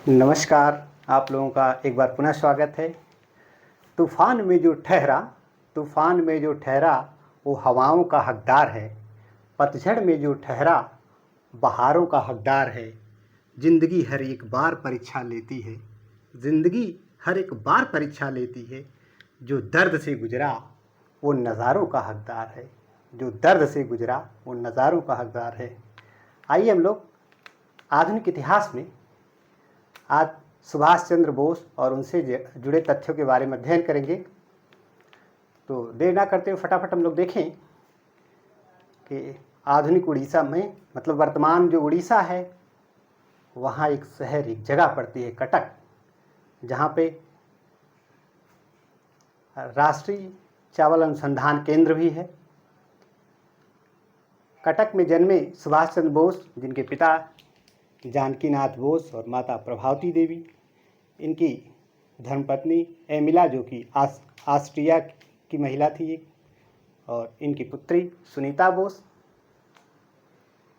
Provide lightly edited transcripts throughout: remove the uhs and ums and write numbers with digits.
नमस्कार। आप लोगों का एक बार पुनः स्वागत है। तूफ़ान में जो ठहरा, तूफ़ान में जो ठहरा वो हवाओं का हकदार है। पतझड़ में जो ठहरा बहारों का हकदार है। ज़िंदगी हर एक बार परीक्षा लेती है, ज़िंदगी हर एक बार परीक्षा लेती है। जो दर्द से गुज़रा वो नज़ारों का हकदार है, जो दर्द से गुज़रा वो नज़ारों का हकदार है। आइए हम लोग आधुनिक इतिहास में आज सुभाष चंद्र बोस और उनसे जुड़े तथ्यों के बारे में अध्ययन करेंगे। तो देर ना करते हुए फटाफट हम लोग देखें कि आधुनिक उड़ीसा में, मतलब वर्तमान जो उड़ीसा है, वहाँ एक शहर, एक जगह पड़ती है कटक, जहाँ पे राष्ट्रीय चावल अनुसंधान केंद्र भी है। कटक में जन्मे सुभाष चंद्र बोस, जिनके पिता जानकीनाथ बोस और माता प्रभावती देवी, इनकी धर्मपत्नी एमिला जो कि ऑस्ट्रिया की महिला थी, और इनकी पुत्री सुनीता बोस।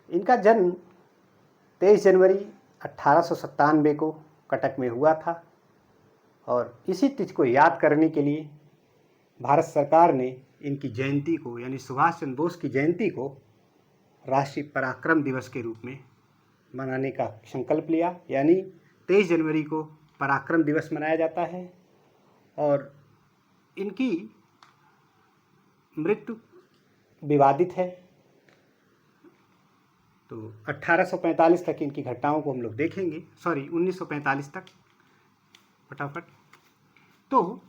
इनका जन्म 23 जनवरी 1897 को कटक में हुआ था, और इसी तिथि को याद करने के लिए भारत सरकार ने इनकी जयंती को, यानी सुभाष चंद्र बोस की जयंती को, राष्ट्रीय पराक्रम दिवस के रूप में मनाने का संकल्प लिया। यानी 23 जनवरी को पराक्रम दिवस मनाया जाता है। और इनकी मृत्यु विवादित है। तो 1845 तक इनकी घटनाओं को हम लोग देखेंगे, 1945 तक फटाफट। तो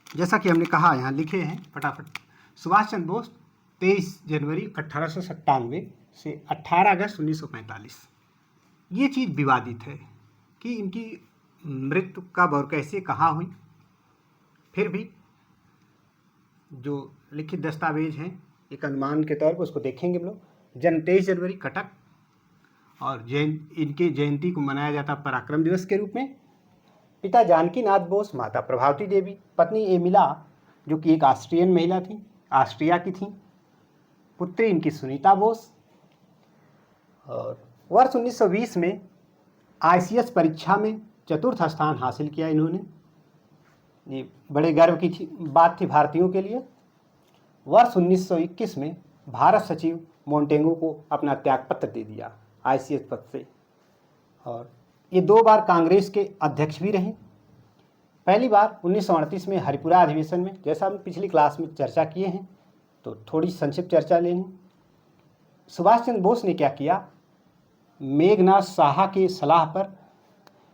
जैसा कि हमने कहा, यहाँ लिखे हैं फटाफट, सुभाष चंद्र बोस 23 जनवरी 1897 से 18 अगस्त 1945। ये चीज़ विवादित है कि इनकी मृत्यु कब और कैसे, कहाँ हुई। फिर भी जो लिखित दस्तावेज हैं, एक अनुमान के तौर पर उसको देखेंगे हम लोग। जन्म 23 जनवरी कटक, और इनके जयंती को मनाया जाता पराक्रम दिवस के रूप में। पिता जानकीनाथ बोस, माता प्रभावती देवी, पत्नी एमिला जो कि एक ऑस्ट्रियन महिला थी, ऑस्ट्रिया की थी, पुत्री इनकी सुनीता बोस। और वर्ष 1920 में ICS परीक्षा में चतुर्थ स्थान हासिल किया इन्होंने। ये बड़े गर्व की बात थी भारतीयों के लिए। वर्ष 1921 में भारत सचिव मोंटेगू को अपना त्यागपत्र दे दिया ICS पद से। और ये 2 बार कांग्रेस के अध्यक्ष भी रहे। पहली बार 1938 में हरिपुरा अधिवेशन में, जैसा हम पिछली क्लास में चर्चा किए हैं, तो थोड़ी संक्षिप्त चर्चा लें। सुभाष चंद्र बोस ने क्या किया, मेघनाथ साहा की सलाह पर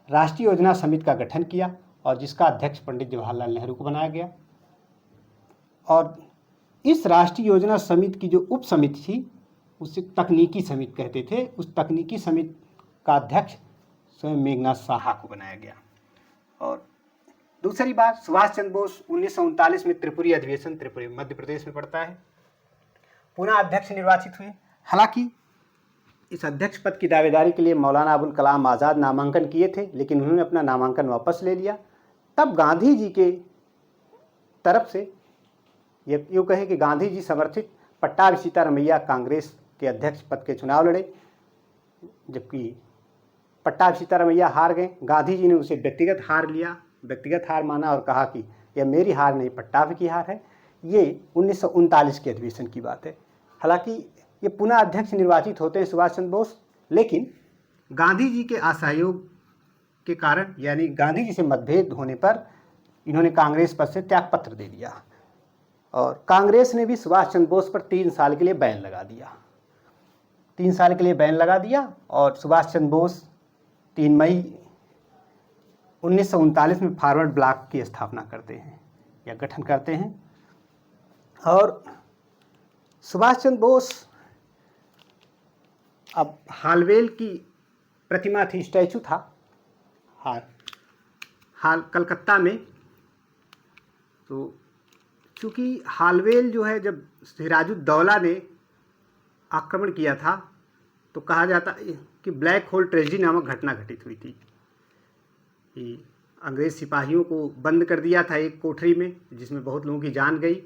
राष्ट्रीय योजना समिति का गठन किया, और जिसका अध्यक्ष पंडित जवाहरलाल नेहरू को बनाया गया। और इस राष्ट्रीय योजना समिति की जो उप समिति थी, उसे तकनीकी समिति कहते थे। उस तकनीकी समिति का अध्यक्ष स्वयं मेघनाथ साहा को बनाया गया। और दूसरी बात, सुभाष चंद्र बोस 1939 में त्रिपुरी अधिवेशन, त्रिपुरी मध्य प्रदेश में पड़ता है, पुनः अध्यक्ष निर्वाचित हुए। हालांकि इस अध्यक्ष पद की दावेदारी के लिए मौलाना अबुल कलाम आज़ाद नामांकन किए थे, लेकिन उन्होंने अपना नामांकन वापस ले लिया। तब गांधी जी के तरफ से ये यूँ कहें कि गांधी जी समर्थित पट्टाभी सीतारमैया कांग्रेस के अध्यक्ष पद के चुनाव लड़े, जबकि पट्टाभी सीतारमैया हार गए। गांधी जी ने उसे व्यक्तिगत हार लिया, व्यक्तिगत हार माना और कहा कि यह मेरी हार नहीं, पट्टाभी की हार है। ये 1939 के अधिवेशन की बात है। हालांकि ये पुनः अध्यक्ष निर्वाचित होते हैं सुभाष चंद्र बोस, लेकिन गांधी जी के असहयोग के कारण, यानी गांधी जी से मतभेद होने पर, इन्होंने कांग्रेस पद से त्यागपत्र दे दिया। और कांग्रेस ने भी सुभाष चंद्र बोस पर 3 साल के लिए बैन लगा दिया। 3 साल के लिए बैन लगा दिया, और सुभाष चंद्र बोस 3 मई 1939 में फॉरवर्ड ब्लॉक की स्थापना करते हैं या गठन करते हैं। और सुभाष चंद्र बोस, अब हालवेल की प्रतिमा थी, स्टैचू था हाल कलकत्ता में। तो चूँकि हालवेल जो है, जब सिराजुद्दौला ने आक्रमण किया था, तो कहा जाता कि ब्लैक होल ट्रेजेडी नामक घटना घटित हुई थी कि अंग्रेज सिपाहियों को बंद कर दिया था एक कोठरी में, जिसमें बहुत लोगों की जान गई।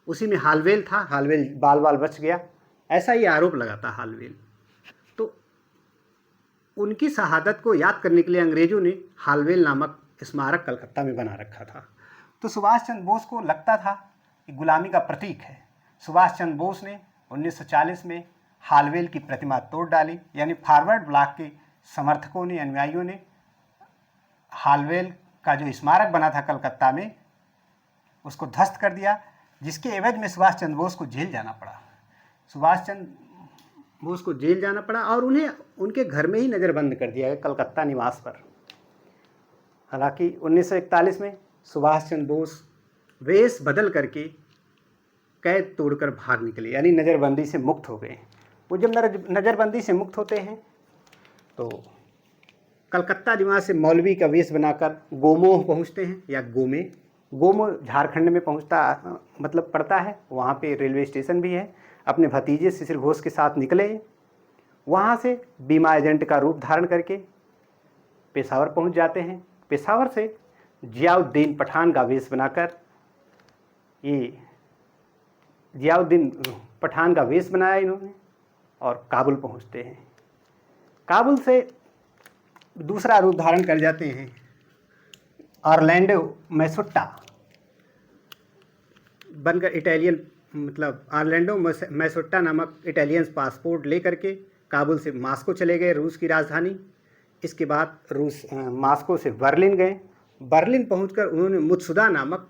उसी में हालवेल था, हालवेल बाल बाल बच गया, ऐसा ही आरोप लगा था हालवेल। तो उनकी शहादत को याद करने के लिए अंग्रेज़ों ने हालवेल नामक स्मारक कलकत्ता में बना रखा था। तो सुभाष चंद्र बोस को लगता था कि गुलामी का प्रतीक है। सुभाष चंद्र बोस ने 1940 में हालवेल की प्रतिमा तोड़ डाली, यानी फॉरवर्ड ब्लॉक के समर्थकों ने, अनुयायियों ने हालवेल का जो स्मारक बना था कलकत्ता में, उसको ध्वस्त कर दिया, जिसके एवज में सुभाष चंद्र बोस को जेल जाना पड़ा। सुभाष चंद्र बोस को जेल जाना पड़ा और उन्हें उनके घर में ही नज़रबंद कर दिया गया, कलकत्ता निवास पर। हालांकि 1941 में सुभाष चंद्र बोस वेश बदल करके कैद तोड़कर भाग निकले, यानी नज़रबंदी से मुक्त हो गए। वो जब नज़रबंदी से मुक्त होते हैं तो कलकत्ता निवास से मौलवी का वेश बनाकर गोमोह पहुंचते हैं, या गोमोह झारखंड में पड़ता है। वहाँ पे रेलवे स्टेशन भी है। अपने भतीजे शिशिर घोष के साथ निकले। वहाँ से बीमा एजेंट का रूप धारण करके पेशावर पहुँच जाते हैं। पेशावर से जियाउद्दीन पठान का वेश बनाकर, ये जियाउद्दीन पठान का वेश बनाया इन्होंने, और काबुल पहुँचते हैं। काबुल से दूसरा रूप धारण कर जाते हैं ऑरलैंडो मैसोट्टा बनकर, ऑरलैंडो मैसोट्टा नामक इटालियन पासपोर्ट लेकर के काबुल से मास्को चले गए, रूस की राजधानी। इसके बाद मास्को से बर्लिन गए। बर्लिन पहुंचकर उन्होंने मुत्सुदा नामक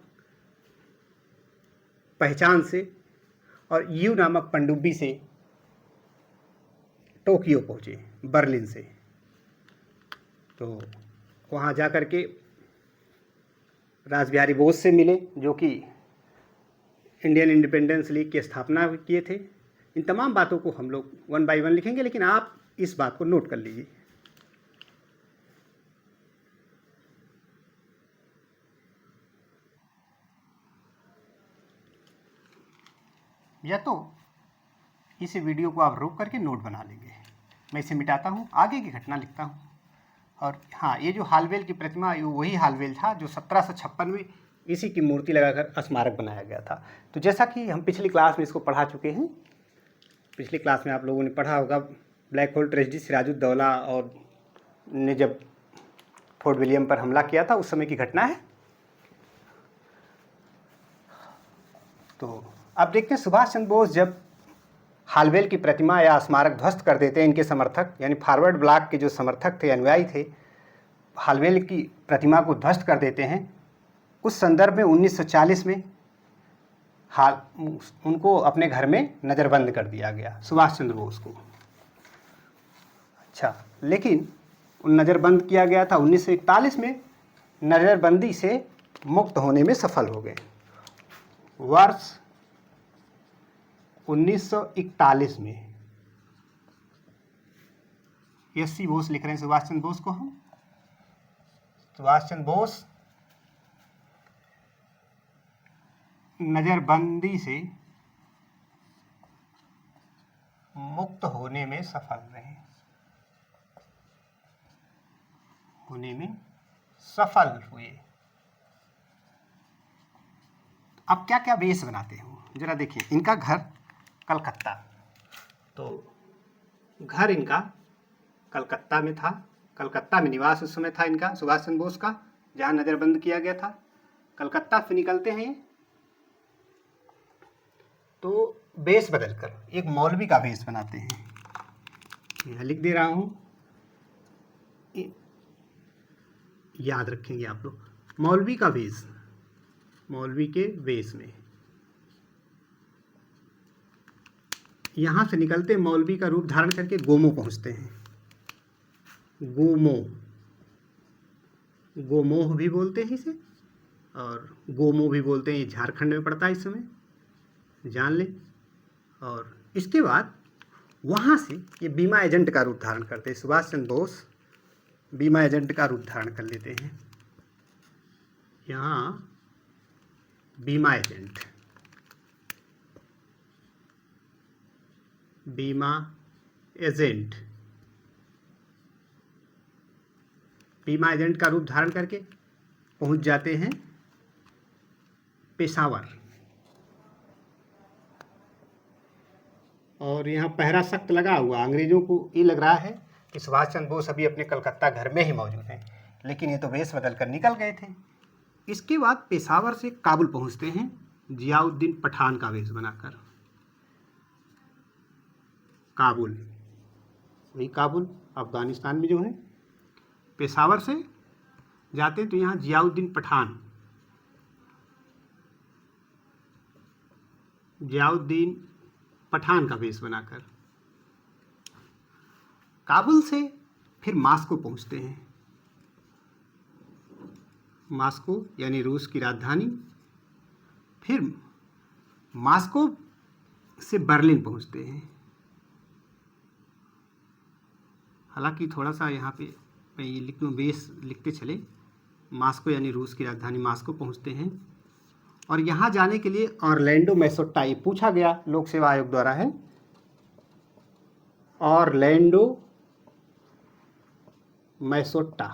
पहचान से और यू नामक पनडुब्बी से टोक्यो पहुँचे बर्लिन से। तो वहाँ जा कर के रासबिहारी बोस से मिले, जो कि इंडियन इंडिपेंडेंस लीग की स्थापना किए थे। इन तमाम बातों को हम लोग 1 बाय 1 लिखेंगे, लेकिन आप इस बात को नोट कर लीजिए। या तो इस वीडियो को आप रोक करके नोट बना लेंगे। मैं इसे मिटाता हूँ, आगे की घटना लिखता हूँ। और हाँ, ये जो हालवेल की प्रतिमा, ये वही हालवेल था जो 1756 में इसी की मूर्ति लगाकर स्मारक बनाया गया था। तो जैसा कि हम पिछली क्लास में इसको पढ़ा चुके हैं, पिछली क्लास में आप लोगों ने पढ़ा होगा, ब्लैक होल ट्रेजेडी सिराजुद्दौला और ने जब फोर्ट विलियम पर हमला किया था, उस समय की घटना है। तो अब देखते हैं, सुभाष चंद्र बोस जब हालवेल की प्रतिमा या स्मारक ध्वस्त कर देते हैं, इनके समर्थक यानी फॉरवर्ड ब्लॉक के जो समर्थक थे, अनुयायी थे, हालवेल की प्रतिमा को ध्वस्त कर देते हैं। उस संदर्भ में 1940 में उनको अपने घर में नज़रबंद कर दिया गया, सुभाष चंद्र बोस को। अच्छा, लेकिन नज़रबंद किया गया था 1941 में, नज़रबंदी से मुक्त होने में सफल हो गए। वर्ष 1941 में एस.सी. बोस लिख रहे हैं सुभाष चंद्र बोस को हम। सुभाष चंद्र बोस नज़रबंदी से मुक्त होने में सफल रहे, होने में सफल हुए। अब क्या क्या वेश बनाते हो जरा देखिए। इनका घर कलकत्ता, तो घर इनका कलकत्ता में था, कलकत्ता में निवास उस समय था इनका, सुभाष चंद्र बोस का, जहाँ नज़रबंद किया गया था। कलकत्ता से निकलते हैं तो वेश बदलकर एक मौलवी का वेश बनाते हैं। यह लिख दे रहा हूँ, याद रखेंगे आप लोग। मौलवी का वेश, मौलवी के वेश में यहाँ से निकलते मौलवी का रूप धारण करके गोमो पहुँचते हैं। गोमोह भी बोलते हैं इसे, और गोमो भी बोलते हैं। ये झारखंड में पड़ता है इस समय, जान लें। और इसके बाद वहाँ से ये बीमा एजेंट का रूप धारण करते हैं। सुभाष चंद्र बोस बीमा एजेंट का रूप धारण कर लेते हैं। यहाँ बीमा एजेंट, बीमा एजेंट, बीमा एजेंट का रूप धारण करके पहुंच जाते हैं पेशावर। और यहाँ पहरा सख्त लगा हुआ, अंग्रेजों को ये लग रहा है कि सुभाष चंद्र बोस अभी अपने कलकत्ता घर में ही मौजूद हैं, लेकिन ये तो वेश बदल कर निकल गए थे। इसके बाद पेशावर से काबुल पहुंचते हैं जियाउद्दीन पठान का वेश बनाकर। काबुल, वही काबुल अफगानिस्तान में जो है। पेशावर से जाते तो यहाँ जियाउद्दीन पठान, जियाउद्दीन पठान का वेश बनाकर। काबुल से फिर मास्को पहुंचते हैं। मास्को यानी रूस की राजधानी। फिर मास्को से बर्लिन पहुंचते हैं। हालांकि थोड़ा सा यहाँ पे मैं ये लिख दूँ, बेस लिखते चले। मास्को यानी रूस की राजधानी मास्को पहुंचते हैं और यहाँ जाने के लिए ऑरलैंडो मैसोट्टा, ये पूछा गया लोक सेवा आयोग द्वारा है, ऑरलैंडो मैसोट्टा।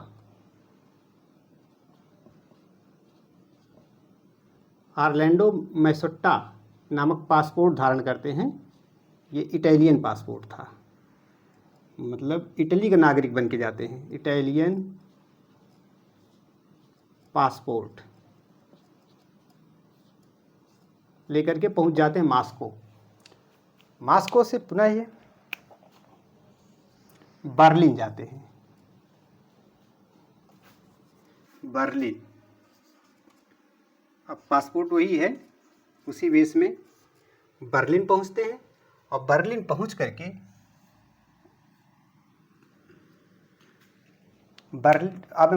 ऑरलैंडो मैसोट्टा नामक पासपोर्ट धारण करते हैं। ये इटालियन पासपोर्ट था, मतलब इटली का नागरिक बन के जाते हैं। इटालियन पासपोर्ट लेकर के पहुंच जाते हैं मास्को। मास्को से पुनः ये बर्लिन जाते हैं। बर्लिन, अब पासपोर्ट वही है, उसी वेश में बर्लिन पहुंचते हैं और बर्लिन पहुंच करके बर्लिन अब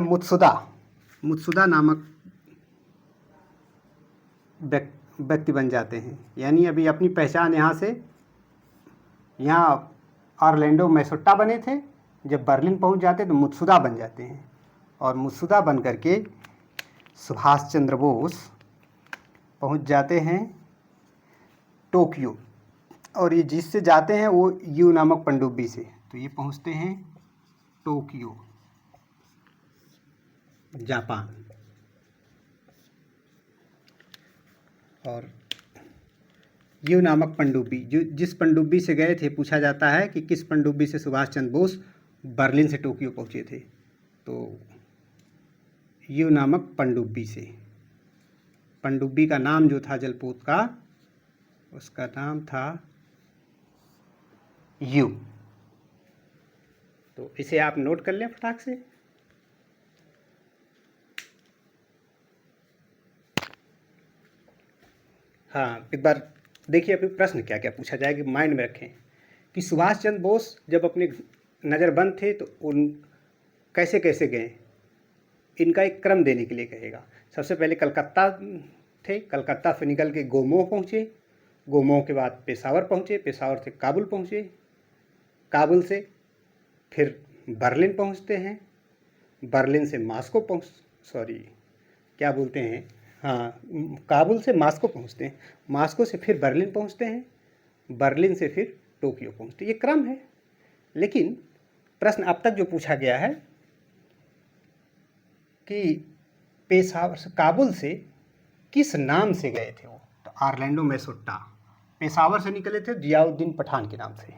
मुत्सुदा नामक व्यक्ति बन जाते हैं। यानी अभी अपनी पहचान यहाँ ऑरलैंडो मैसोट्टा बने थे, जब बर्लिन पहुंच जाते तो मुत्सुदा बन जाते हैं और मुत्सुदा बन करके सुभाष चंद्र बोस पहुंच जाते हैं टोक्यो। और ये जिससे जाते हैं वो यू नामक पनडुब्बी से, तो ये पहुंचते हैं टोक्यो, जापान। और यू नामक पनडुब्बी, जो जिस पनडुब्बी से गए थे, पूछा जाता है कि किस पनडुब्बी से सुभाष चंद्र बोस बर्लिन से टोक्यो पहुंचे थे, तो यू नामक पनडुब्बी से। पनडुब्बी का नाम जो था जलपोत का, उसका नाम था यू। तो इसे आप नोट कर लें फटाक से। हाँ, एक बार देखिए अभी प्रश्न क्या क्या पूछा जाएगा, माइंड में रखें कि सुभाष चंद्र बोस जब अपने नज़रबंद थे तो उन कैसे कैसे गए, इनका एक क्रम देने के लिए कहेगा। सबसे पहले कलकत्ता थे, कलकत्ता से निकल के गोमोह पहुँचे, गोमोह के बाद पेशावर पहुँचे, पेशावर से काबुल पहुँचे, काबुल से फिर बर्लिन पहुँचते हैं, बर्लिन से मास्को क्या बोलते हैं, हाँ, काबुल से मास्को पहुँचते हैं, मास्को से फिर बर्लिन पहुँचते हैं, बर्लिन से फिर टोक्यो पहुँचते हैं। ये क्रम है। लेकिन प्रश्न अब तक जो पूछा गया है कि पेशावर से, काबुल से किस नाम से गए थे वो, तो ऑरलैंडो मैसोट्टा। पेशावर से निकले थे जियाउद्दीन पठान के नाम से।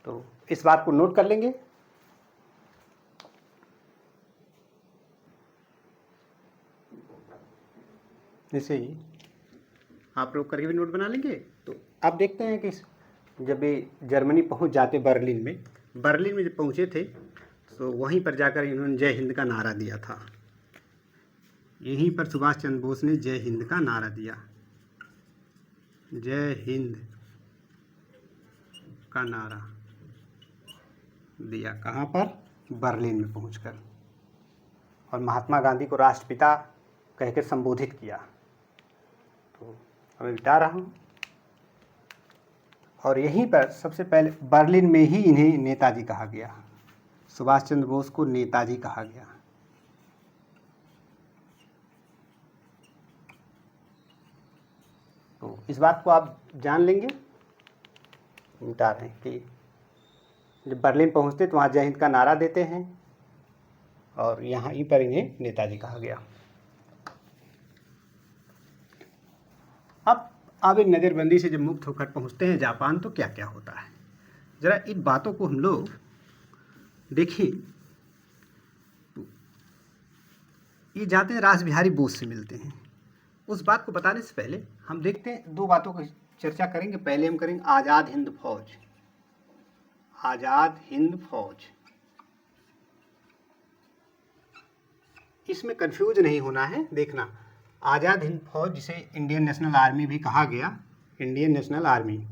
तो इस बात को नोट कर लेंगे। जैसे ही आप लोग करके भी नोट बना लेंगे। तो आप देखते हैं कि जब ये जर्मनी पहुंच जाते बर्लिन में जब पहुंचे थे तो वहीं पर जाकर इन्होंने जय हिंद का नारा दिया था। यहीं पर सुभाष चंद्र बोस ने जय हिंद का नारा दिया, जय हिंद का नारा दिया। कहाँ पर? बर्लिन में पहुंचकर। और महात्मा गांधी को राष्ट्रपिता कहकर संबोधित किया। तो मैं मिटा रहा हूँ। और यहीं पर सबसे पहले बर्लिन में ही इन्हें नेताजी कहा गया, सुभाष चंद्र बोस को नेताजी कहा गया। तो इस बात को आप जान लेंगे। मिटा रहे हैं कि जब बर्लिन पहुंचते तो वहाँ जय हिंद का नारा देते हैं और यहाँ ही पर इन्हें नेताजी कहा गया। अब इन नज़रबंदी से जब मुक्त होकर पहुंचते हैं जापान तो क्या क्या होता है। ज़रा इन बातों को हम लोग देखें। ये जाते हैं रास बिहारी बोस से मिलते हैं। उस बात को बताने से पहले हम देखते हैं, दो बातों की चर्चा करेंगे। पहले हम करेंगे आज़ाद हिंद फौज। आज़ाद हिंद फौज, इसमें कंफ्यूज नहीं होना है। देखना, आज़ाद हिंद फौज जिसे इंडियन नेशनल आर्मी भी कहा गया, Indian national army,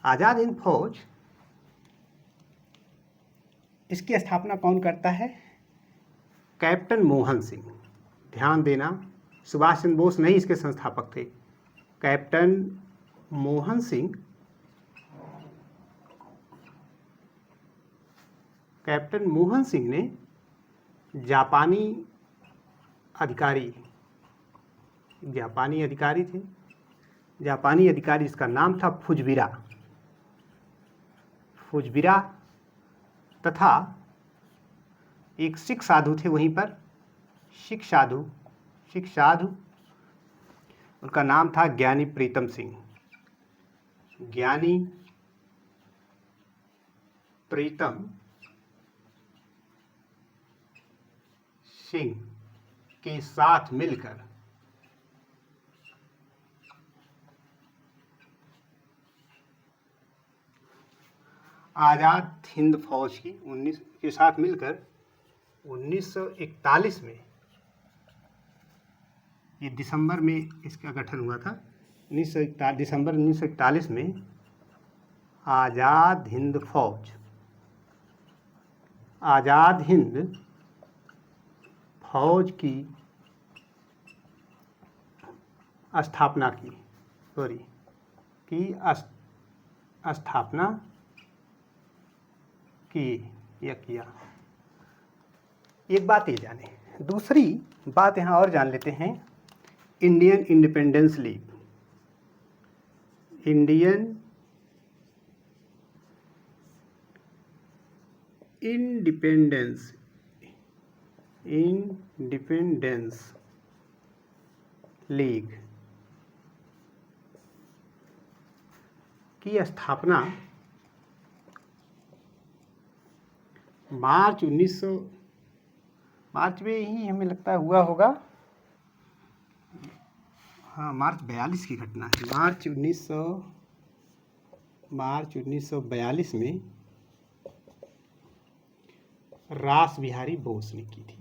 Azad Hind फौज, इसकी स्थापना कौन करता है? कैप्टन मोहन सिंह। ध्यान देना, सुभाष चंद्र बोस नहीं इसके संस्थापक थे। कैप्टन मोहन सिंह, कैप्टन मोहन सिंह ने जापानी अधिकारी थे। जापानी अधिकारी, इसका नाम था फुजिवारा तथा एक सिख साधु थे वहीं पर, सिख साधु, उनका नाम था ज्ञानी प्रीतम सिंह। ज्ञानी प्रीतम सिंह के साथ मिलकर आज़ाद हिंद फौज की 1941 में, ये दिसंबर में इसका गठन हुआ था। दिसंबर 1941 में आज़ाद हिंद फौज की स्थापना किया। एक बात ये जाने, दूसरी बात यहाँ और जान लेते हैं। Indian independence league, Indian independence league की स्थापना मार्च में ही हमें लगता है हुआ होगा। हाँ, मार्च 42 की घटना है। मार्च 1942 में रास बिहारी बोस ने की थी।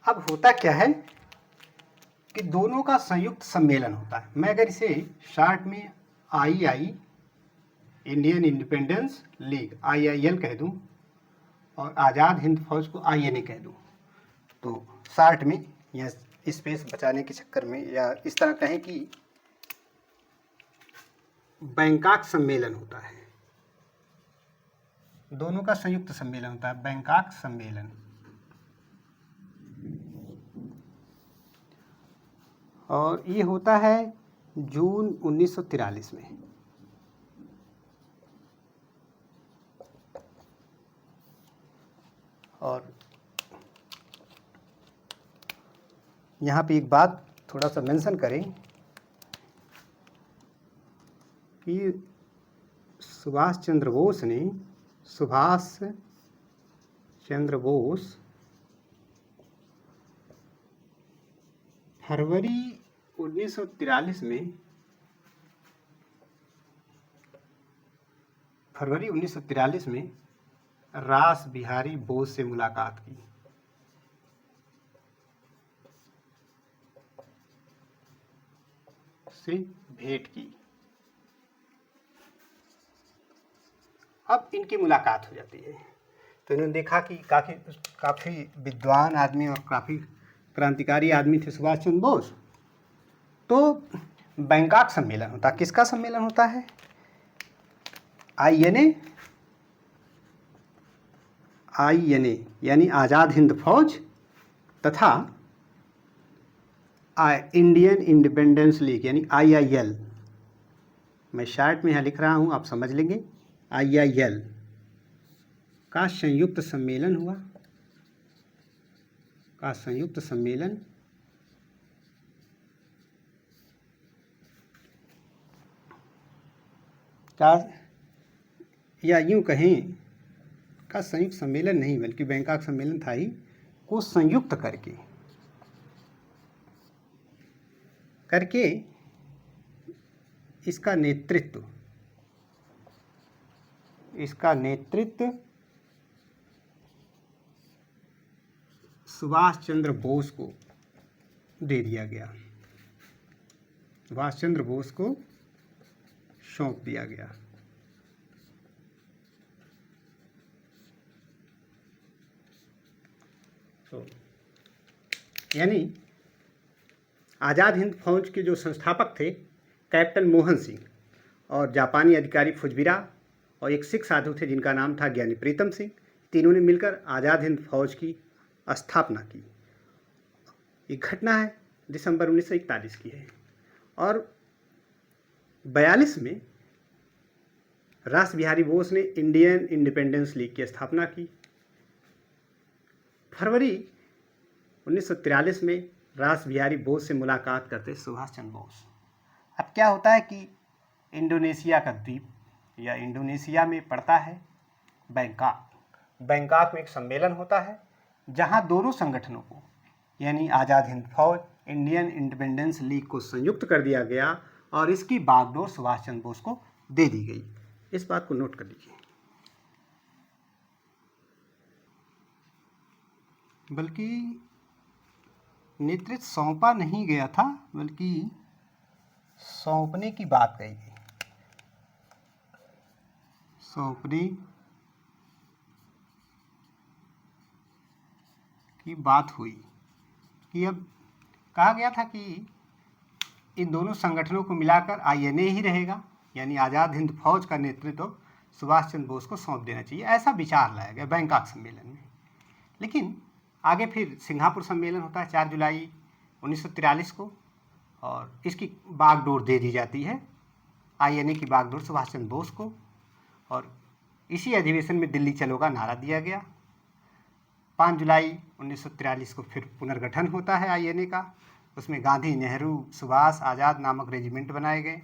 अब होता क्या है कि दोनों का संयुक्त सम्मेलन होता है। मैं अगर इसे शॉर्ट में आई, इंडियन इंडिपेंडेंस लीग, IIL कह दूं, और आज़ाद हिंद फौज को INA कह दूं, तो शॉर्ट में या स्पेस बचाने के चक्कर में, या इस तरह कहें कि बैंकॉक सम्मेलन होता है। दोनों का संयुक्त सम्मेलन होता है, बैंकॉक सम्मेलन। और ये होता है जून 1943 में। और यहाँ पे एक बात थोड़ा सा मेंशन करें कि सुभाष चंद्र बोस फरवरी 1943 में रास बिहारी बोस से मुलाकात की। से भेंट की। अब इनकी मुलाकात हो जाती है, तो इन्होंने देखा कि काफ़ी विद्वान आदमी और काफ़ी क्रांतिकारी आदमी थे सुभाष चंद्र बोस। तो बैंकॉक सम्मेलन होता, किसका सम्मेलन होता है? INA यानी आज़ाद हिंद फौज तथा इंडियन इंडिपेंडेंस लीग यानी IIL। मैं शार्ट में यहाँ लिख रहा हूँ, आप समझ लेंगे। IIL का संयुक्त सम्मेलन हुआ, का संयुक्त सम्मेलन का, या यूं कहें का संयुक्त सम्मेलन नहीं बल्कि बैंकॉक सम्मेलन था ही, को संयुक्त करके इसका नेतृत्व सुभाष चंद्र बोस को दे दिया गया, सुभाष चंद्र बोस को सौंप दिया गया। तो यानी आज़ाद हिंद फौज के जो संस्थापक थे कैप्टन मोहन सिंह और जापानी अधिकारी फुजिवारा और एक सिख साधु थे जिनका नाम था ज्ञानी प्रीतम सिंह, तीनों ने मिलकर आज़ाद हिंद फौज की स्थापना की। ये घटना है दिसंबर 1941 की है। और 42 में रास बिहारी बोस ने इंडियन इंडिपेंडेंस लीग की स्थापना की। फरवरी 1943 में रास बिहारी बोस से मुलाकात करते सुभाष चंद्र बोस। अब क्या होता है कि इंडोनेशिया का द्वीप या इंडोनेशिया में पड़ता है बैंकॉक में एक सम्मेलन होता है जहां दोनों संगठनों को यानी आज़ाद हिंद फौज, इंडियन इंडिपेंडेंस लीग को संयुक्त कर दिया गया और इसकी बागडोर सुभाष चंद्र बोस को दे दी गई। इस बात को नोट कर लीजिए। बल्कि नेतृत्व सौंपा नहीं गया था बल्कि सौंपने की बात कही गई, सौंपने की बात हुई कि अब कहा गया था कि इन दोनों संगठनों को मिलाकर आईएनए ही रहेगा, यानी आज़ाद हिंद फौज का नेतृत्व सुभाष चंद्र बोस को सौंप देना चाहिए, ऐसा विचार लाया गया बैंकॉक सम्मेलन में। लेकिन आगे फिर सिंगापुर सम्मेलन होता है 4 जुलाई 1943 को और इसकी बागडोर दे दी जाती है, आईएनए की बागडोर सुभाष चंद्र बोस को। और इसी अधिवेशन में दिल्ली चलो का नारा दिया गया। 5 जुलाई 1943 को फिर पुनर्गठन होता है आईएनए का। उसमें गांधी, नेहरू, सुभाष, आज़ाद नामक रेजिमेंट बनाए गए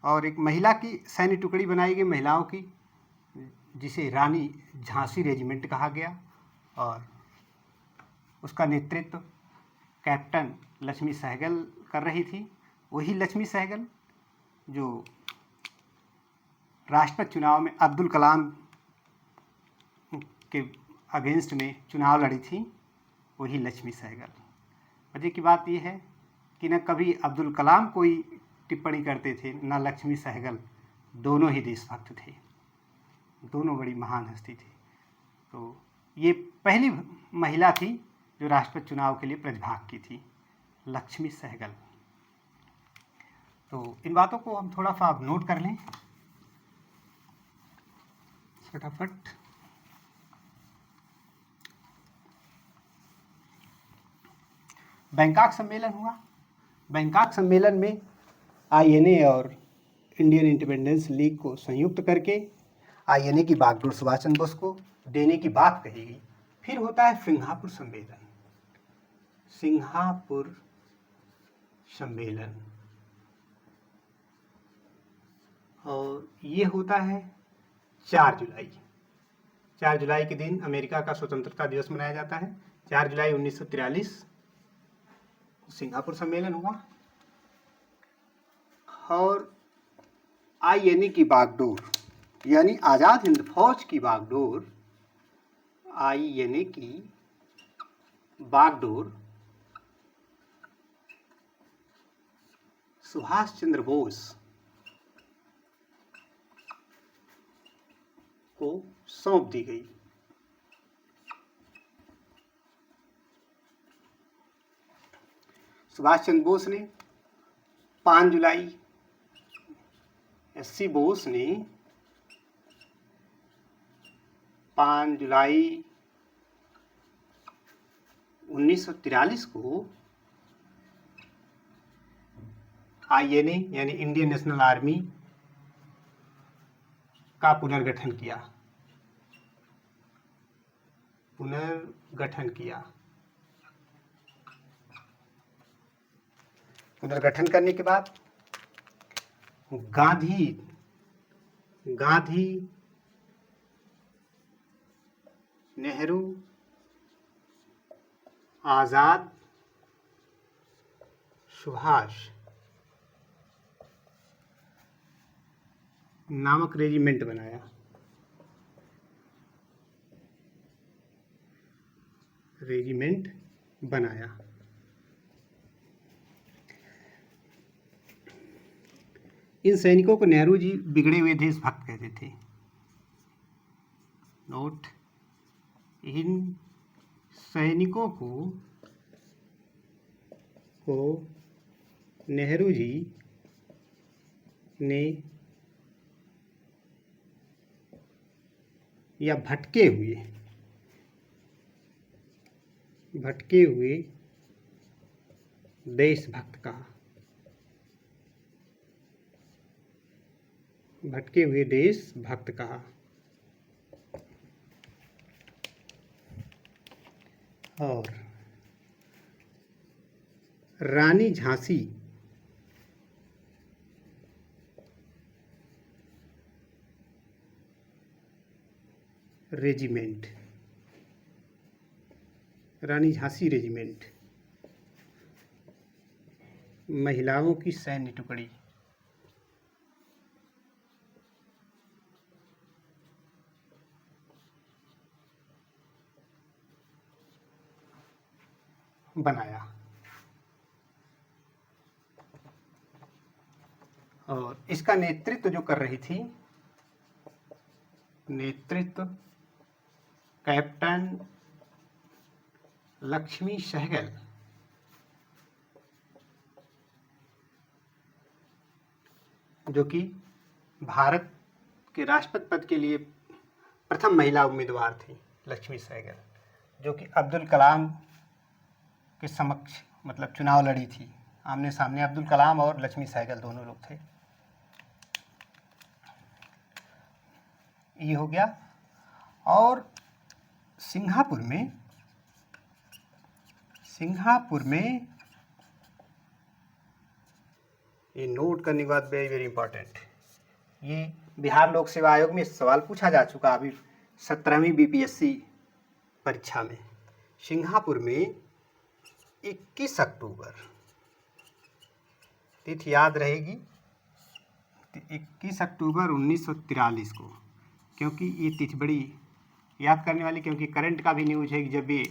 और एक महिला की सैन्य टुकड़ी बनाई गई महिलाओं की, जिसे रानी झांसी रेजिमेंट कहा गया। और उसका नेतृत्व कैप्टन लक्ष्मी सहगल कर रही थी। वही लक्ष्मी सहगल जो राष्ट्रपति चुनाव में अब्दुल कलाम के अगेंस्ट में चुनाव लड़ी थी, वही लक्ष्मी सहगल। मजे की बात यह है कि न कभी अब्दुल कलाम कोई टिप्पणी करते थे न लक्ष्मी सहगल, दोनों ही देशभक्त थे, दोनों बड़ी महान हस्ती थी। तो ये पहली महिला थी जो राष्ट्रपति चुनाव के लिए प्रतिभाग की थी, लक्ष्मी सहगल। तो इन बातों को हम थोड़ा सा नोट कर लें फटाफट। बैंकॉक सम्मेलन हुआ। बैंकॉक सम्मेलन में आईएनए और इंडियन इंडिपेंडेंस लीग को संयुक्त करके आईएनए की बागडोर सुभाष चंद्र बोस को देने की बात कही गई। फिर होता है सिंगापुर सम्मेलन। सिंगापुर सम्मेलन और ये होता है 4 जुलाई। 4 जुलाई के दिन अमेरिका का स्वतंत्रता दिवस मनाया जाता है। 4 जुलाई 1943 सिंगापुर सम्मेलन हुआ और आईएनए की बागडोर यानी आज़ाद हिंद फौज की बागडोर, आईएनए की बागडोर सुभाष चंद्र बोस को सौंप दी गई। सुभाष चंद्र बोस ने 5 जुलाई एससी बोस ने 5 जुलाई 1943 को आईएनए यानी इंडियन नेशनल आर्मी का पुनर्गठन किया पुनर्गठन किया। पुनर्गठन करने के बाद गांधी नेहरू आजाद सुभाष नामक रेजिमेंट बनाया। इन सैनिकों को नेहरू जी बिगड़े हुए देशभक्त कहते थे। नोट, इन सैनिकों को नेहरू जी ने या भटके हुए देशभक्त कहा। और रानी झांसी रेजिमेंट महिलाओं की सैन्य टुकड़ी बनाया। और इसका नेतृत्व जो कर रही थी, कैप्टन लक्ष्मी सहगल, जो कि भारत के राष्ट्रपति पद के लिए प्रथम महिला उम्मीदवार थी। लक्ष्मी सहगल, जो कि अब्दुल कलाम के समक्ष मतलब चुनाव लड़ी थी। आमने सामने अब्दुल कलाम और लक्ष्मी सहगल दोनों लोग थे। ये हो गया। और सिंगापुर में ये नोट करने के बाद वेरी इंपॉर्टेंट, ये बिहार लोक सेवा आयोग में सवाल पूछा जा चुका अभी 17वीं बीपीएससी परीक्षा में। सिंगापुर में 21 अक्टूबर, तिथि याद रहेगी, 21 अक्टूबर 1943 को, क्योंकि ये तिथि बड़ी याद करने वाली, क्योंकि करंट का भी न्यूज है कि जब ये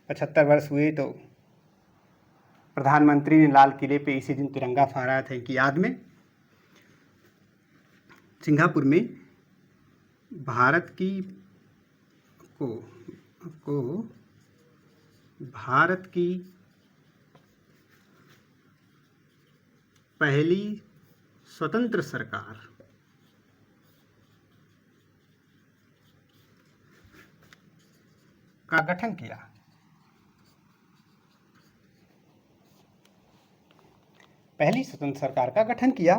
75 वर्ष हुए तो प्रधानमंत्री ने लाल किले पे इसी दिन तिरंगा फहराया था इनकी याद में। सिंगापुर में भारत की पहली स्वतंत्र सरकार का गठन किया। पहली स्वतंत्र सरकार का गठन किया।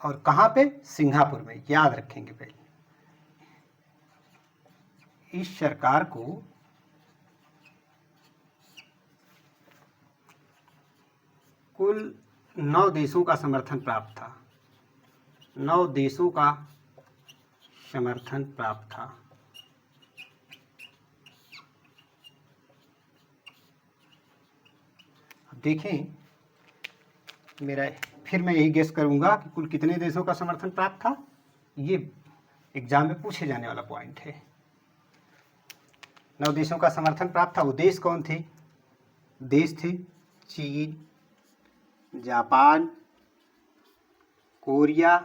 और कहाँ पे? सिंगापुर में, याद रखेंगे पहले। इस सरकार को कुल 9 देशों का समर्थन प्राप्त था। 9 देशों का समर्थन प्राप्त था। अब देखें, फिर मैं यही गेस करूंगा कि कुल कितने देशों का समर्थन प्राप्त था। ये एग्जाम में पूछे जाने वाला पॉइंट है। 9 देशों का समर्थन प्राप्त था। वो देश कौन थे? देश थे चीन, जापान, कोरिया,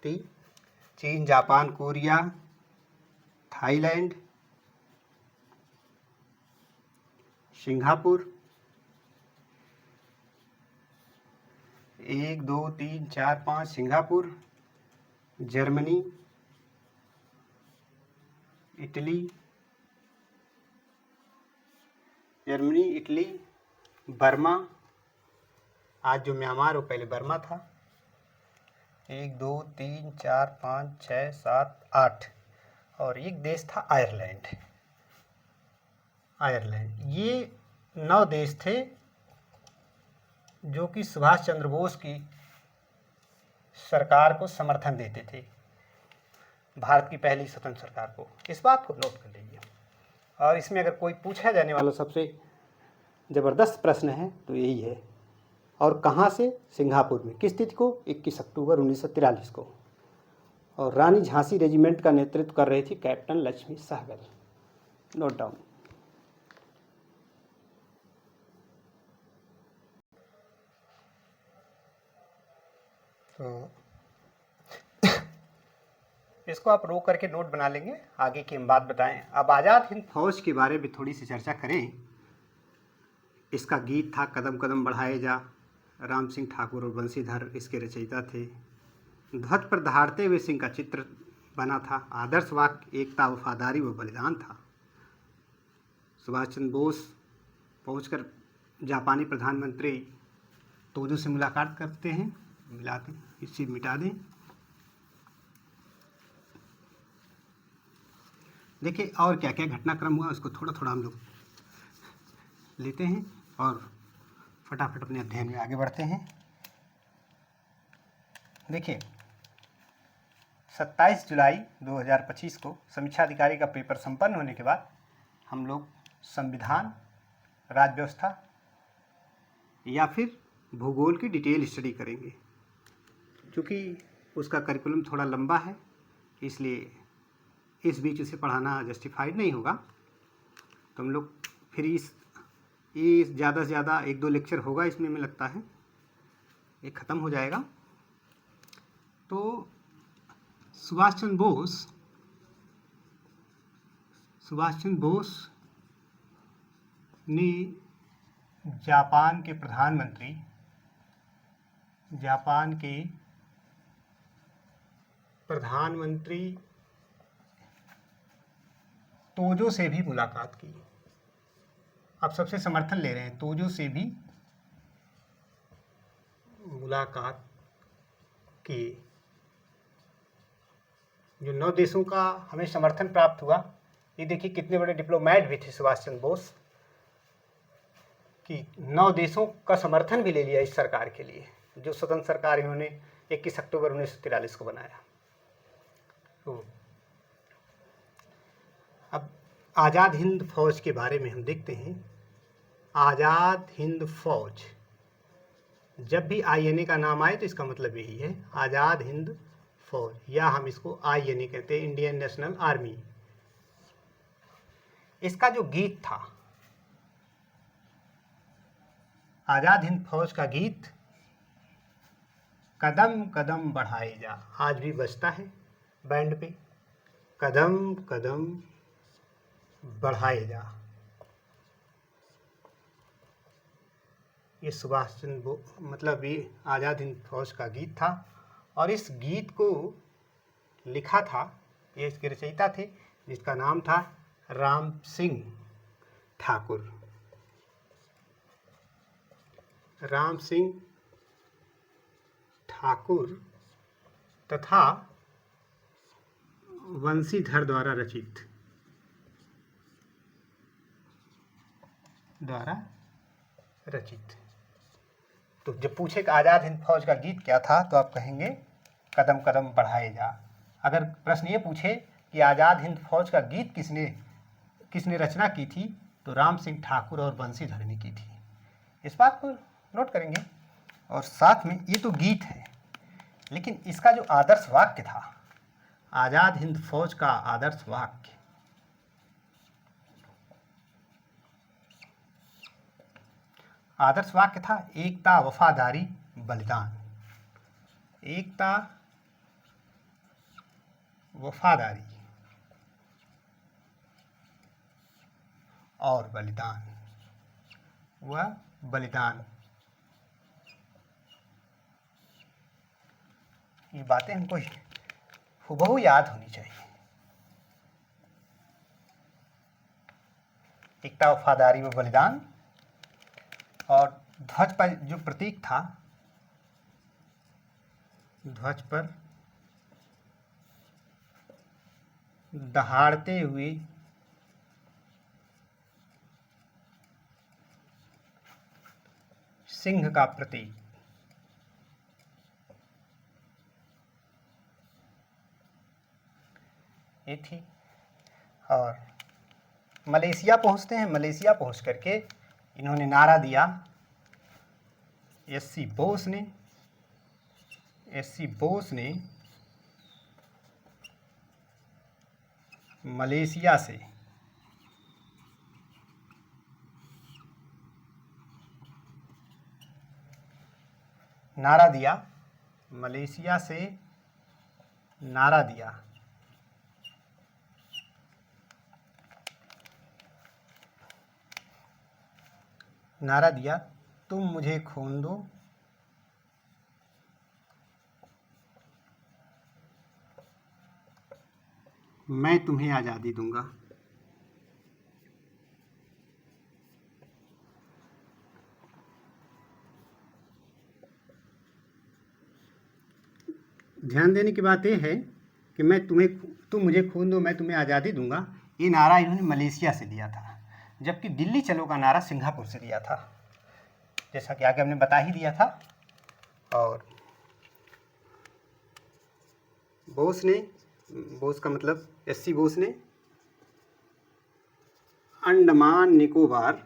चीन, Japan, Korea, Thailand, Singapore, 1 2 3 4 5 Singapore, Germany, Italy, Burma, आज जो म्यांमार वो पहले बर्मा था, 1 2 3 4 5 6 7 8 और एक देश था आयरलैंड। ये 9 देश थे जो कि सुभाष चंद्र बोस की सरकार को समर्थन देते थे, भारत की पहली स्वतंत्र सरकार को। इस बात को नोट कर लीजिए। और इसमें अगर कोई पूछा जाने वाला सबसे ज़बरदस्त प्रश्न है तो यही है, और कहाँ से? सिंगापुर में। किस तिथि को? 21 अक्टूबर 1943 को। और रानी झांसी रेजिमेंट का नेतृत्व कर रही थी captain Lakshmi Sahgal. Note down. तो इसको आप रोक करके नोट बना लेंगे, आगे की हम बात बताएं। अब आज़ाद हिंद फौज के बारे में थोड़ी सी चर्चा करें। इसका गीत था कदम कदम बढ़ाए जा। राम सिंह ठाकुर और बंशीधर इसके रचयिता थे। ध्वज पर दहाड़ते हुए सिंह का चित्र बना था। आदर्श वाक्य एकता, वफादारी व बलिदान था। सुभाष चंद्र बोस पहुंचकर जापानी प्रधानमंत्री तोजो से मुलाकात करते हैं। मिलाते हैं, इस चीज़ मिटा दें। देखिए और क्या क्या घटनाक्रम हुआ उसको थोड़ा थोड़ा हम लोग लेते हैं और फटाफट अपने अध्ययन में आगे बढ़ते हैं। देखिए 27 जुलाई 2025 को समीक्षा अधिकारी का पेपर संपन्न होने के बाद हम लोग संविधान, राज्य व्यवस्था या फिर भूगोल की डिटेल स्टडी करेंगे। क्योंकि उसका करिकुलम थोड़ा लंबा है, इसलिए इस बीच उसे पढ़ाना जस्टिफाइड नहीं होगा। तो हम लोग फिर ये ज़्यादा से ज़्यादा 1-2 लेक्चर होगा इसमें, हमें लगता है ये ख़त्म हो जाएगा। तो सुभाष चंद्र बोस ने जापान के प्रधानमंत्री तोजो से भी मुलाकात की। आप सबसे समर्थन ले रहे हैं, तोजो से भी मुलाकात की। जो 9 देशों का हमें समर्थन प्राप्त हुआ, ये देखिए कितने बड़े डिप्लोमैट भी थे सुभाष चंद्र बोस कि 9 देशों का समर्थन भी ले लिया इस सरकार के लिए, जो स्वतंत्र सरकार इन्होंने 21 अक्टूबर 1943 को बनाया। तो अब आज़ाद हिंद फौज के बारे में हम देखते हैं। आज़ाद हिंद फौज, जब भी INA का नाम आए तो इसका मतलब यही है, आज़ाद हिंद फौज, या हम इसको INA कहते हैं, इंडियन नेशनल आर्मी। इसका जो गीत था, आज़ाद हिंद फौज का गीत कदम कदम बढ़ाए जा, आज भी बजता है बैंड पे। कदम कदम बढ़ाए जा, ये सुभाष चंद्र मतलब ये आज़ाद हिंद फौज का गीत था। और इस गीत को लिखा था, ये इसके रचयिता थे, जिसका नाम था राम सिंह ठाकुर। राम सिंह ठाकुर तथा बंशीधर द्वारा रचित। तो जब पूछे कि आज़ाद हिंद फौज का गीत क्या था, तो आप कहेंगे कदम कदम बढ़ाए जा। अगर प्रश्न ये पूछे कि आज़ाद हिंद फौज का गीत किसने रचना की थी, तो राम सिंह ठाकुर और बंशीधर ने की थी। इस बात को नोट करेंगे। और साथ में ये तो गीत है, लेकिन इसका जो आदर्श वाक्य था, आज़ाद हिंद फौज का आदर्श वाक्य था एकता, वफादारी, बलिदान। एकता, वफादारी और बलिदान। ये बातें हमको हुबहू याद होनी चाहिए। एकता, वफादारी व बलिदान। और ध्वज पर जो प्रतीक था ध्वज पर दहाड़ते हुए सिंह का प्रतीक। ये थी। और मलेशिया पहुंचते हैं। मलेशिया पहुंच करके इन्होंने नारा दिया, एससी बोस ने मलेशिया से नारा दिया, मलेशिया से नारा दिया, तुम मुझे खून दो, मैं तुम्हें आज़ादी दूंगा। ध्यान देने की बात यह है कि तुम मुझे खून दो, मैं तुम्हें आज़ादी दूंगा। ये नारा इन्होंने मलेशिया से दिया था, जबकि दिल्ली चलो का नारा सिंगापुर से दिया था, जैसा कि आगे हमने बता ही दिया था। और बोस का मतलब एससी बोस ने अंडमान निकोबार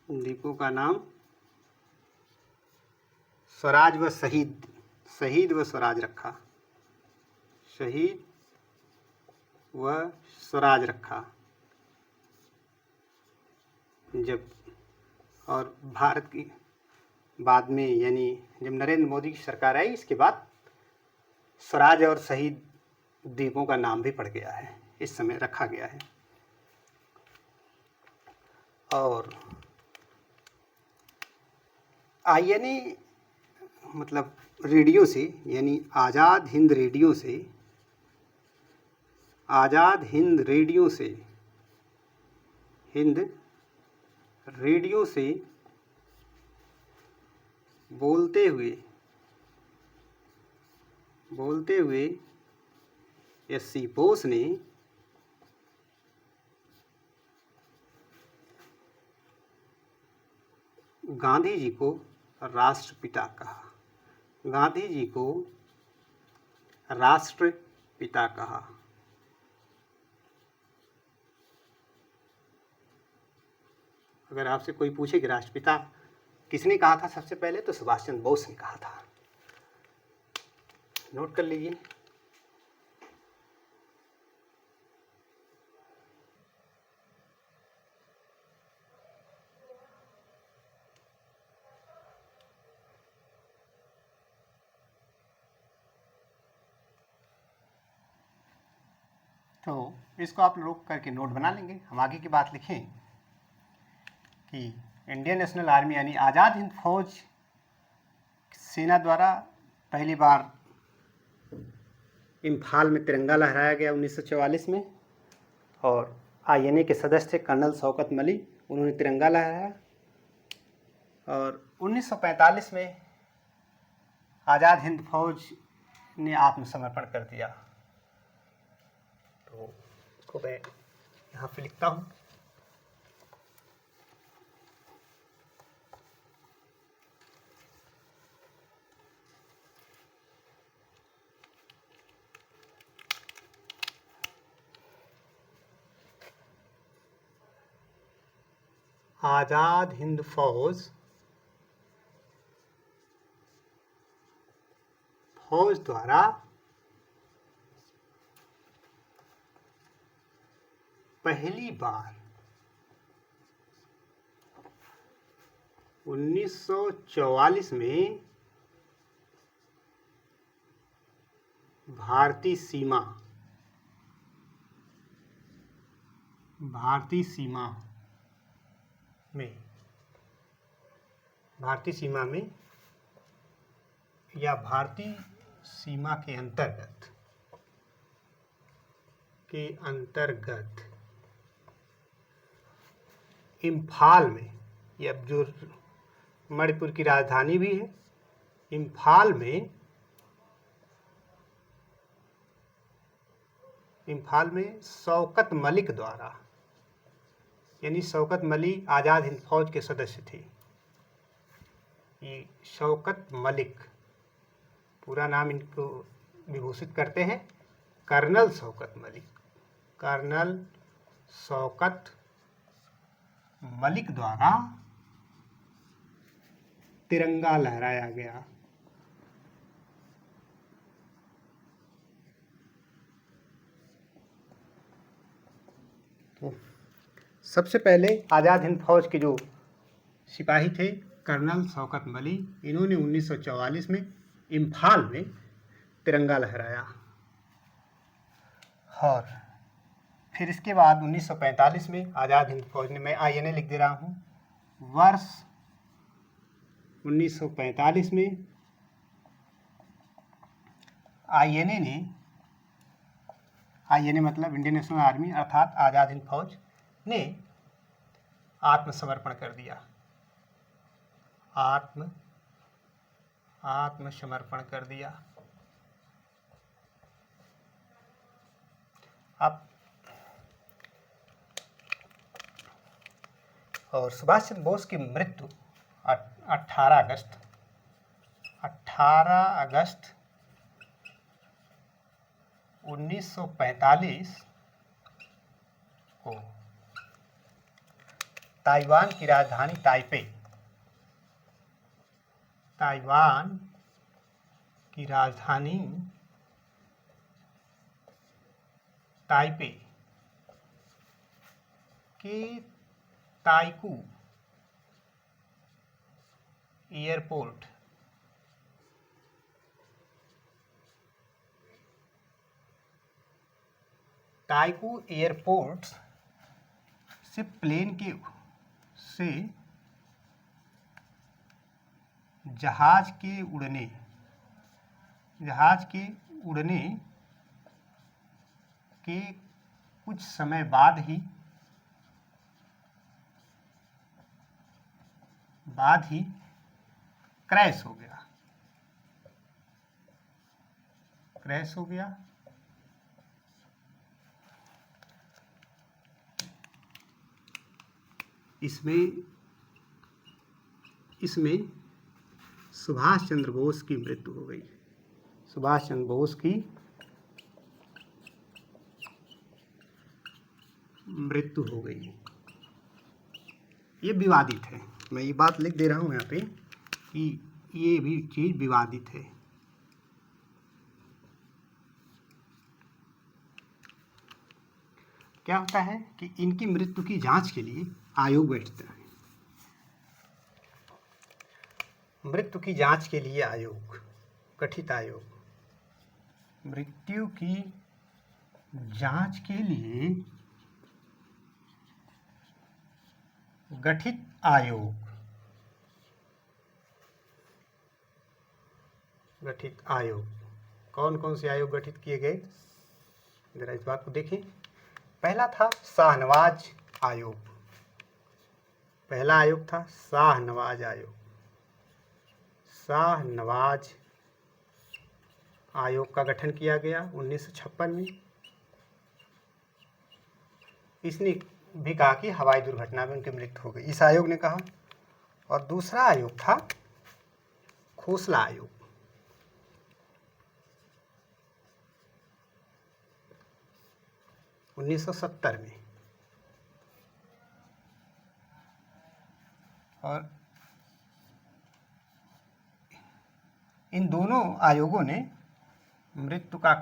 द्वीपों का नाम स्वराज व शहीद व स्वराज रखा। शहीद व स्वराज रखा। जब और भारत की बाद में, यानी जब नरेंद्र मोदी की सरकार आई, इसके बाद स्वराज और शहीद द्वीपों का नाम भी पड़ गया है, इस समय रखा गया है। और आईएनए मतलब रेडियो से, यानी आज़ाद हिंद रेडियो से बोलते हुए एससी बोस ने गांधी जी को राष्ट्रपिता कहा। अगर आपसे कोई पूछे कि राष्ट्रपिता किसने कहा था सबसे पहले, तो सुभाष चंद्र बोस ने कहा था। नोट कर लीजिए। तो इसको आप लोग करके नोट बना लेंगे। हम आगे की बात लिखें कि इंडियन नेशनल आर्मी यानी आज़ाद हिंद फौज सेना द्वारा पहली बार इम्फाल में तिरंगा लहराया गया 1944 में। और आईएनए के सदस्य थे कर्नल शौकत मली, उन्होंने तिरंगा लहराया। और 1945 में आज़ाद हिंद फौज ने आत्मसमर्पण कर दिया। तो इसको मैं यहाँ पे लिखता हूँ। आज़ाद हिंद फौज द्वारा पहली बार 1944 में भारतीय सीमा के के अंतर्गत इम्फाल में, ये अब जो मणिपुर की राजधानी भी है, इम्फाल में शौकत मलिक द्वारा, यानी शौकत मलिक आज़ाद हिंद फौज के सदस्य थे। ये शौकत मलिक, पूरा नाम इनको विभूषित करते हैं कर्नल शौकत मलिक। कर्नल शौकत मलिक द्वारा तिरंगा लहराया गया। तो सबसे पहले आज़ाद हिंद फौज के जो सिपाही थे कर्नल शौकत मलिक, इन्होंने 1944 में इम्फाल में तिरंगा लहराया। और फिर इसके बाद 1945 में आज़ाद हिंद फौज ने, मैं INA लिख दे रहा हूँ, वर्ष 1945 में INA मतलब इंडियन नेशनल आर्मी अर्थात आज़ाद हिंद फौज ने आत्मसमर्पण कर दिया। आत्मसमर्पण कर दिया। अब और सुभाष चंद्र बोस की मृत्यु 18 अगस्त 1945 को ताइवान की राजधानी ताइपे के ताइकू एयरपोर्ट से जहाज के उड़ने के कुछ समय बाद ही क्रैश हो गया। इसमें सुभाष चंद्र बोस की मृत्यु हो गई। सुभाष चंद्र बोस की मृत्यु हो गई। ये विवादित है, मैं ये बात लिख दे रहा हूँ यहाँ पे कि ये भी चीज़ विवादित है। क्या होता है कि इनकी मृत्यु की जांच के लिए आयोग बैठता है। मृत्यु की जांच के लिए गठित आयोग, मृत्यु की जांच के लिए गठित आयोग कौन कौन से आयोग गठित किए गए, जरा इस बात को देखें। पहला था शाहनवाज आयोग। पहला आयोग था शाहनवाज आयोग। शाहनवाज आयोग का गठन किया गया 1956 में। इसने भी कहा कि हवाई दुर्घटना में उनकी मृत्यु हो गई, इस आयोग ने कहा। और दूसरा आयोग था खोसला आयोग। में 1970 में। और इन दोनों आयोगों ने मृत्यु का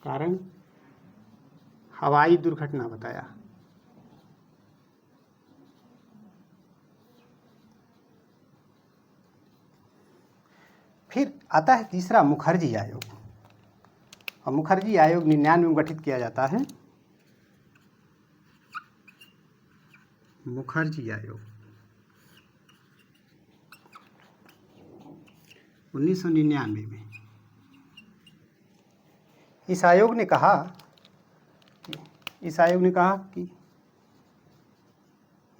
कारण हवाई दुर्घटना बताया। फिर आता है तीसरा मुखर्जी आयोग। और मुखर्जी आयोग 99 में गठित किया जाता है। मुखर्जी आयोग 1999 में। इस आयोग ने कहा कि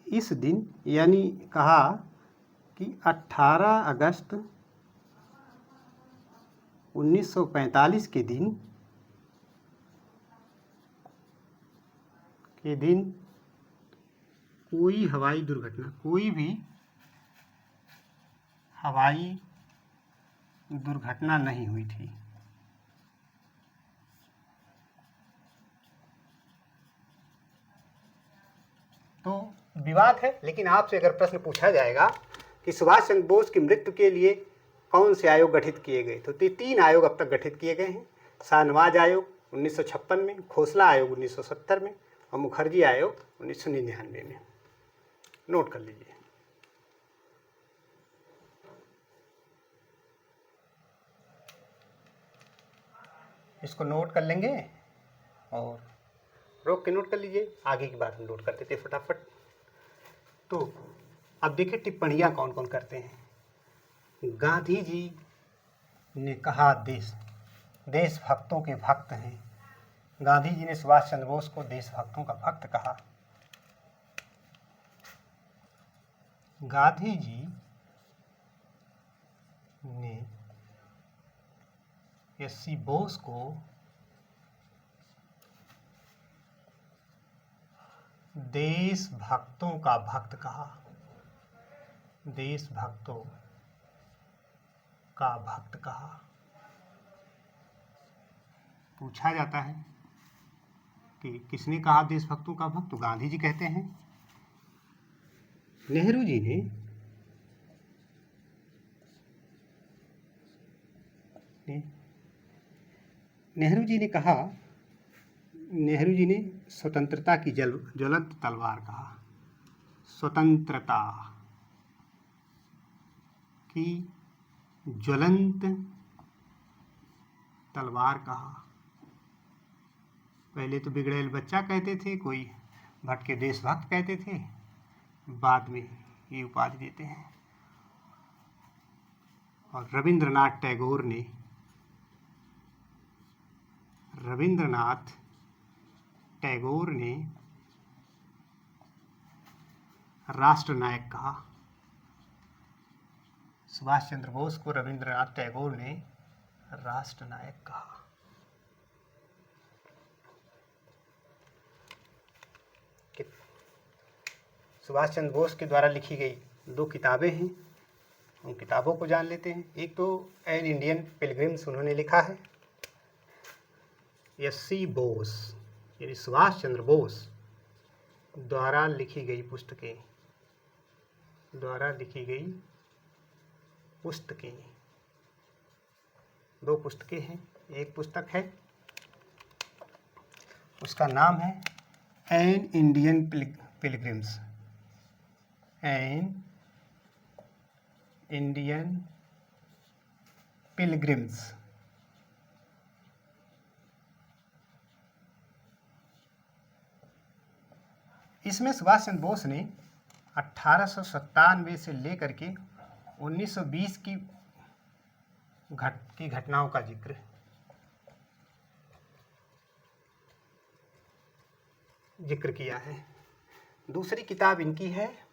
इस दिन, यानी कहा कि 18 अगस्त 1945 के दिन कोई हवाई दुर्घटना, कोई भी हवाई दुर्घटना नहीं हुई थी। तो विवाद है, लेकिन आपसे अगर प्रश्न पूछा जाएगा कि सुभाष चंद्र बोस की मृत्यु के लिए कौन से आयोग गठित किए गए, तो 3 आयोग अब तक गठित किए गए हैं। शाहनवाज आयोग 1956 में, खोसला आयोग 1970 में और मुखर्जी आयोग 1999 में। नोट कर लीजिए। इसको नोट कर लेंगे और रोक के नोट कर लीजिए, आगे की बात हम नोट कर देते फटाफट। तो अब देखिए टिप्पणियाँ कौन कौन करते हैं। गांधी जी ने कहा देशभक्तों के भक्त हैं। गांधी जी ने सुभाष चंद्र बोस को देशभक्तों का भक्त कहा। गांधी जी ने एस.सी. बोस को देशभक्तों का भक्त कहा। देशभक्तों का भक्त कहा। पूछा जाता है कि किसने कहा देशभक्तों का भक्त, तो गांधी जी कहते हैं। नेहरू जी ने स्वतंत्रता की ज्वलंत तलवार कहा। स्वतंत्रता की ज्वलंत तलवार कहा। पहले तो बिगड़ैल बच्चा कहते थे, कोई भटके देशभक्त कहते थे, बाद में ये उपाधि देते हैं। और रविंद्रनाथ टैगोर ने राष्ट्रनायक कहा। सुभाष चंद्र बोस को रविंद्रनाथ टैगोर ने राष्ट्रनायक कहा। सुभाष चंद्र बोस के द्वारा लिखी गई 2 किताबें हैं, उन किताबों को जान लेते हैं। एक तो एन इंडियन पिलग्रिम्स उन्होंने लिखा है। एस.सी. बोस यानी सुभाष चंद्र बोस द्वारा लिखी गई पुस्तकें 2 पुस्तकें हैं। एक पुस्तक है, उसका नाम है an Indian pilgrims. An Indian pilgrims. इसमें सुभाष चंद्र बोस ने 1897 से लेकर के 1920 की घटनाओं का जिक्र किया है। दूसरी किताब इनकी है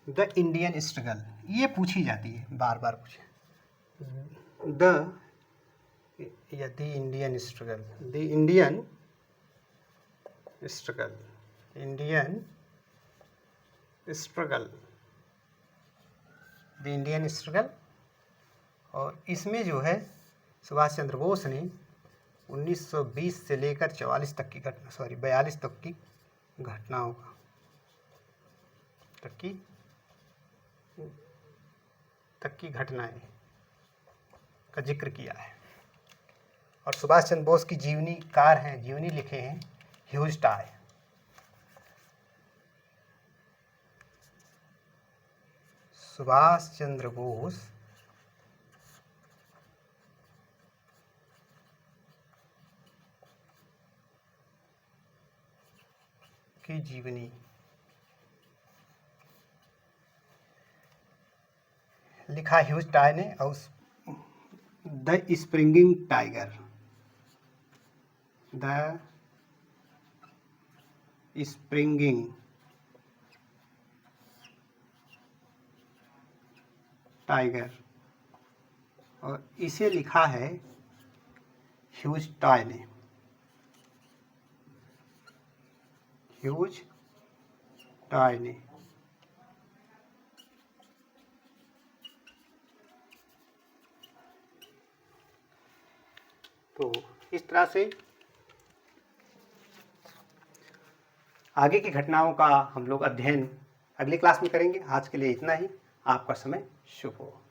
द इंडियन स्ट्रगल। ये पूछी जाती है, बार बार पूछे, the Indian struggle. The Indian struggle. और इसमें जो है सुभाष चंद्र बोस ने 1920 से लेकर 42 तक की 42 तक की घटनाओं की घटनाएं का जिक्र किया है। और सुभाष चंद्र बोस की जीवनी लिखे हैं ह्यूज टाई। सुभाष चंद्र बोस की जीवनी लिखा ह्यूज टाई ने। और the springing tiger the springing tiger, और इसे लिखा है ह्यूज टॉय ने, ह्यूज टॉय ने। तो इस तरह से आगे की घटनाओं का हम लोग अध्ययन अगली क्लास में करेंगे। आज के लिए इतना ही। आपका समय शुभ हो।